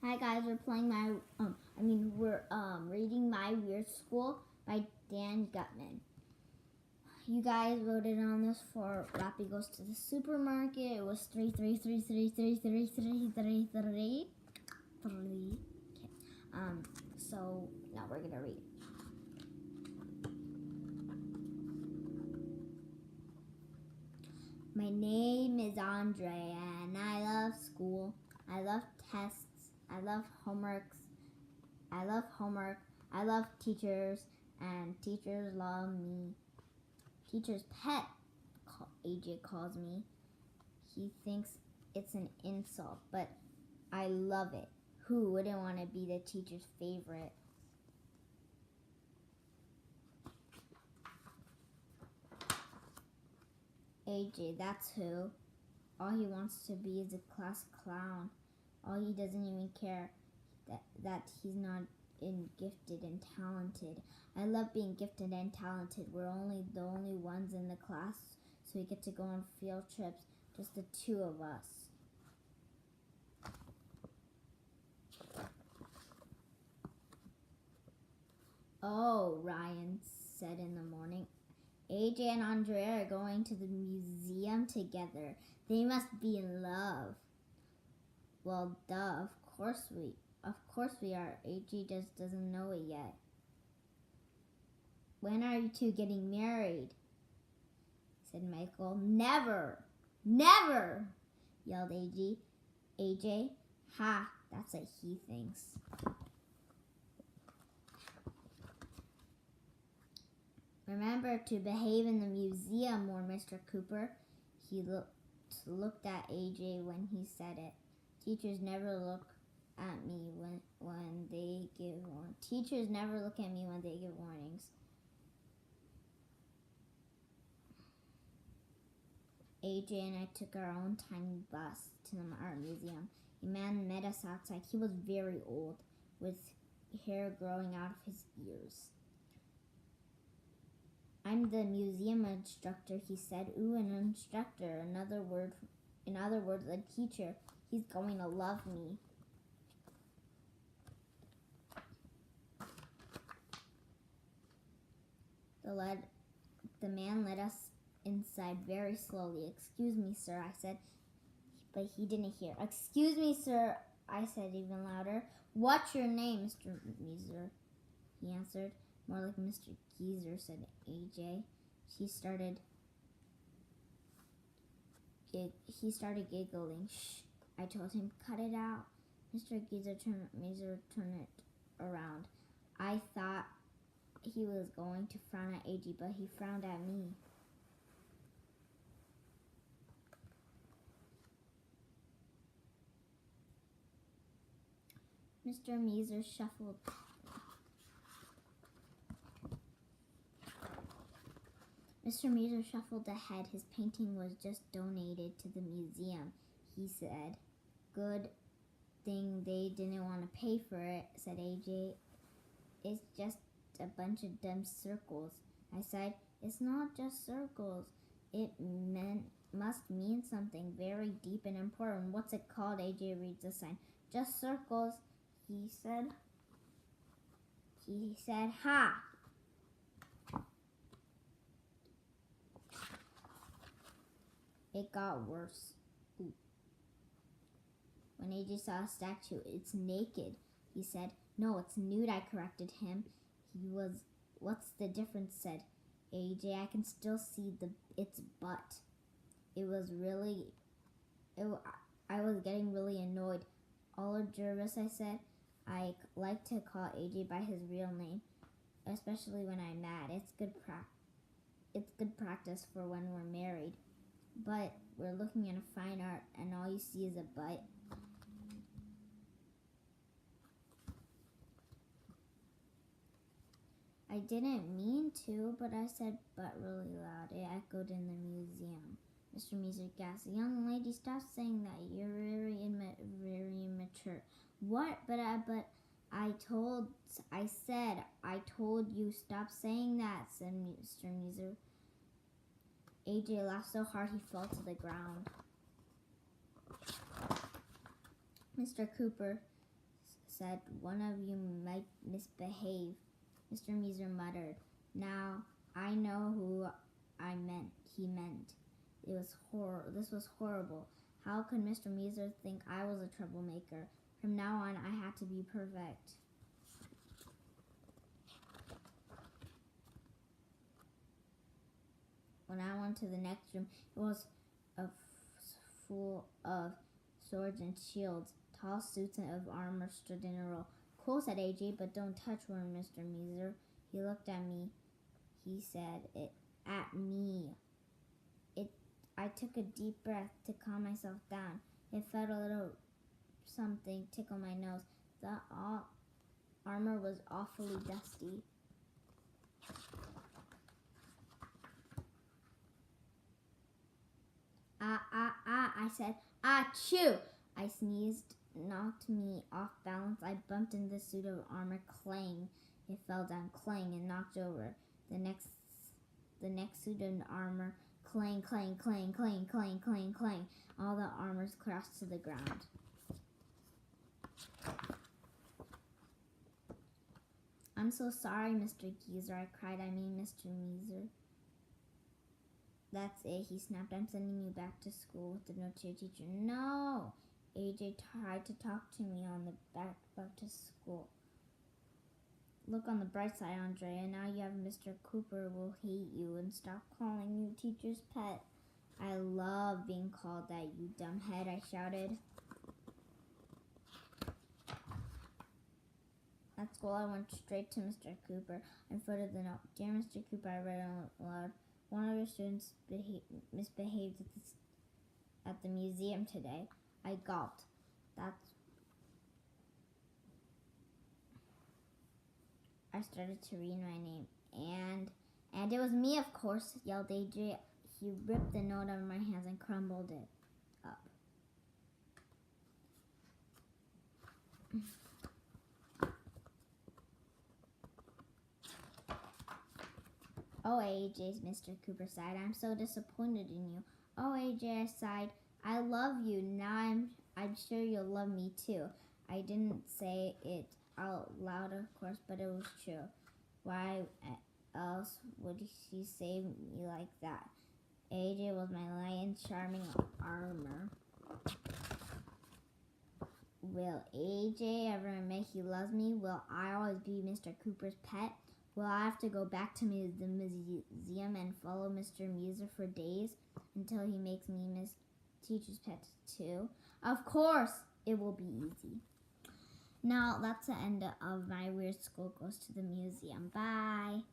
Hi guys, we're playing we're reading My Weird School by Dan Gutman. You guys voted on this for Rappy Goes to the Supermarket. It was 3. Okay. So now we're gonna read. My name is Andre and I love school. I love tests. I love homeworks. I love teachers, and teachers love me. Teacher's pet, AJ calls me. He thinks it's an insult, but I love it. Who wouldn't want to be the teacher's favorite? AJ, that's who. All he wants to be is a class clown. All he doesn't even care that he's not gifted and talented. I love being gifted and talented. We're the only ones in the class, so we get to go on field trips, just the two of us. Oh, Ryan said in the morning. AJ and Andrea are going to the museum together. They must be in love. Well, duh, of course we are. AJ just doesn't know it yet. When are you two getting married? Said Michael. Never! Never! Yelled AJ. AJ, ha, that's what he thinks. Remember to behave in the museum more, Mr. Cooper. He looked at AJ when he said it. Teachers never look at me when they give warnings. Teachers never look at me when they give warnings. AJ and I took our own tiny bus to the art museum. A man met us outside. He was very old, with hair growing out of his ears. I'm the museum instructor, he said. Ooh, an instructor. In other words, a teacher. He's going to love me. The man led us inside very slowly. Excuse me, sir, I said, but he didn't hear. Excuse me, sir, I said even louder. What's your name, Mr. Meeser? He answered. More like Mr. Geezer, said AJ. He started giggling. Shh, I told him, cut it out. Mr. Geezer turned it around. I thought he was going to frown at AJ, but he frowned at me. Mr. Meeser shuffled. Mr. Meeser shuffled ahead. His painting was just donated to the museum, he said. Good thing they didn't want to pay for it, said AJ. It's just a bunch of dumb circles. I said, it's not just circles. It must mean something very deep and important. What's it called? AJ reads the sign. Just circles, he said. He said, ha! It got worse. Ooh. When AJ saw a statue, it's naked, he said. No, it's nude, I corrected him. What's the difference, said AJ. I can still see its butt. I was getting really annoyed. Oliver Jervis, I said. I like to call AJ by his real name, especially when I'm mad. It's good practice for when we're married. But we're looking at a fine art, and all you see is a butt. I didn't mean to, but I said butt really loud. It echoed in the museum. Mr. Meeser gasped. Young lady, stop saying that. You're very immature. What? But I told you stop saying that, said Mr. Meeser. AJ laughed so hard he fell to the ground. Mr. Cooper said, "One of you might misbehave." Mr. Measer muttered, "Now I know who he meant. This was horrible. How could Mr. Measer think I was a troublemaker? From now on, I had to be perfect." When I went to the next room, it was full of swords and shields. Tall suits of armor stood in a row. "Cool," said AJ, "but don't touch one, Mr. Measer." He looked at me. He said it at me. I took a deep breath to calm myself down. It felt a little something tickle my nose. The armor was awfully dusty. I said, "Achoo!" I sneezed, knocked me off balance. I bumped into the suit of armor. Clang! It fell down. Clang! And knocked over. The next suit of armor. Clang, clang, clang, clang, clang, clang, clang. All the armors crashed to the ground. "I'm so sorry, Mr. Geezer," I cried. "I mean, Mr. Measer." "That's it," he snapped. "I'm sending you back to school with the note to your teacher." "No!" AJ tried to talk to me on the back to school. "Look on the bright side, Andrea. Now you have Mr. Cooper will hate you and stop calling you teacher's pet." "I love being called that, you dumbhead," I shouted. At school, I went straight to Mr. Cooper and footed the note. "Dear Mr. Cooper," I read aloud, "one of your students misbehaved at the museum today." I gulped. I started to read my name. And it was me, of course," yelled AJ. He ripped the note out of my hands and crumbled it up. "Oh, AJ," Mr. Cooper sighed, "I'm so disappointed in you." "Oh, AJ," I sighed, "I love you. Now I'm sure you'll love me too." I didn't say it out loud, of course, but it was true. Why else would she say me like that? AJ was my knight in charming armor. Will AJ ever admit he loves me? Will I always be Mr. Cooper's pet? Will I have to go back to the museum and follow Mr. Measer for days until he makes me Miss Teacher's pet too? Of course, it will be easy. Now, that's the end of my Weird School Goes to the Museum. Bye.